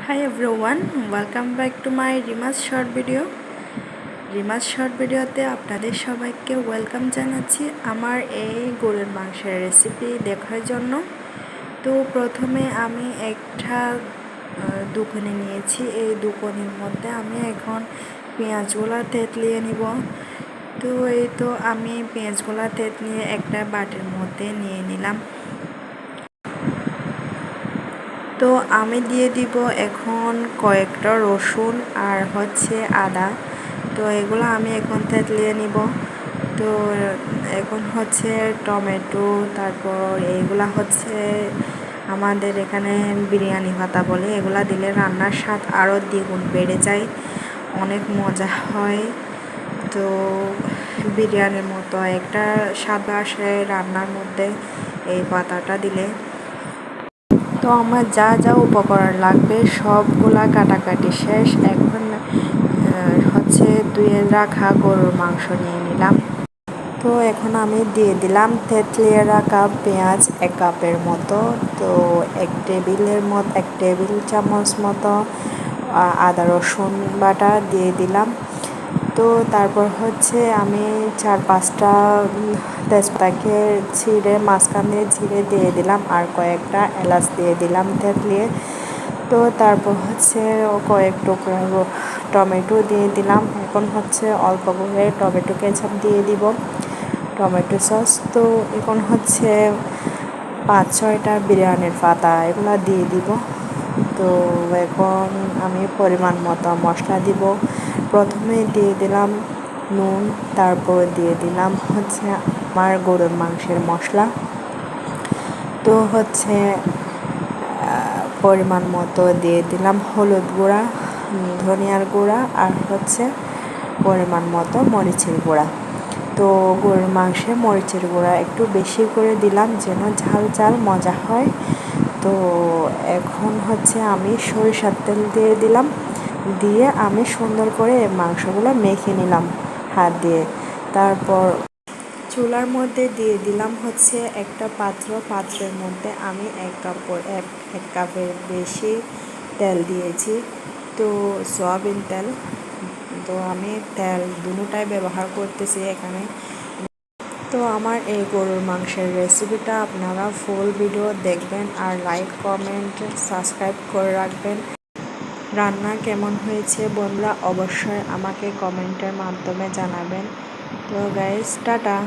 Hi everyone, welcome back to my রিমাস short video. রিমাস short ভিডিওতে আপনাদের সবাইকে ওয়েলকাম জানাচ্ছি আমার এই গরুর মাংসের রেসিপি দেখার জন্য। তো প্রথমে আমি একটা দুকনি নিয়েছি। এই দুকনির মধ্যে আমি এখন পেঁয়াজগুলো থেতলিয়ে নিব। তো এই তো আমি পেঁয়াজগুলো থেতলিয়ে একটা বাটির মধ্যে নিয়ে নিলাম। তো আমি দিয়ে দিব এখন কয়েকটা রসুন আর আদা। তো এগুলো আমি এখন থেতলিয়ে নিব। তো এখন টমেটো, তারপর এইগুলা আমাদের এখানে বিরিয়ানি পাতা বলে। এগুলা দিলে রান্নার স্বাদ আরও দ্বিগুণ বেড়ে যায়, অনেক মজা হয়। তো বিরিয়ানির মতো একটা স্বাদ আসে রান্নার মধ্যে এই পাতাটা দিলে। তো আমার যা যা উপকরণ লাগবে সবগুলা কাটাকাটি শেষ। এখন ধুয়ে রাখা গরুর মাংস নিয়ে নিলাম। তো এখন আমি দিয়ে দিলাম থেতলিয়ে রাখা পেঁয়াজ 1 কাপের মতো। তো 1 টেবিল চামচ মতো আদা রসুন বাটা দিয়ে দিলাম। তো তারপর আমি 4-5টা তেজপাতাকে মাঝখান দিয়ে ছিঁড়ে দিয়ে দিলাম, আর কয়েকটা এলাচ দিয়ে দিলাম থেতলিয়ে। তো তারপর কয়েক টুকরা টমেটো দিয়ে দিলাম। এখন অল্প করে টমেটো কেচাপ দিয়ে দিব, টমেটো সস। তো এখন 5-6টা বিরিয়ানির পাতা এগুলো দিয়ে দিব। তো এখন আমি পরিমাণ মতো মশলা দিব। প্রথমে দিয়ে দিলাম নুন, তারপর দিয়ে দিলাম আমার গরুর মাংসের মশলা। তো পরিমাণ মতো দিয়ে দিলাম হলুদ গুঁড়া, ধনিয়ার গুঁড়া, আর পরিমাণ মতো মরিচের গুঁড়া। তো গরুর মাংসে মরিচের গুঁড়া একটু বেশি করে দিলাম যেন ঝাল ঝাল মজা হয়। তো এখন আমি সরিষার তেল দিয়ে দিলাম, দিয়ে আমি সুন্দর করে মাংসগুলো মেখে নিলাম হাত দিয়ে। তারপর চুলার মধ্যে দিয়ে দিলাম একটা পাত্রের মধ্যে আমি 1 কাপের বেশি তেল দিয়েছি। তো সয়াবিন তেল। তো আমি তেল দুটোটাই ব্যবহার করতেছি এখানে। তো আমার এই গরুর মাংসের রেসিপিটা আপনারা ফুল ভিডিও দেখবেন, আর লাইক, কমেন্ট, সাবস্ক্রাইব করে রাখবেন। রান্না কেমন হয়েছে বন্ধুরা অবশ্যই আমাকে কমেন্টের মাধ্যমে জানাবেন। তো গাইস, টাটা।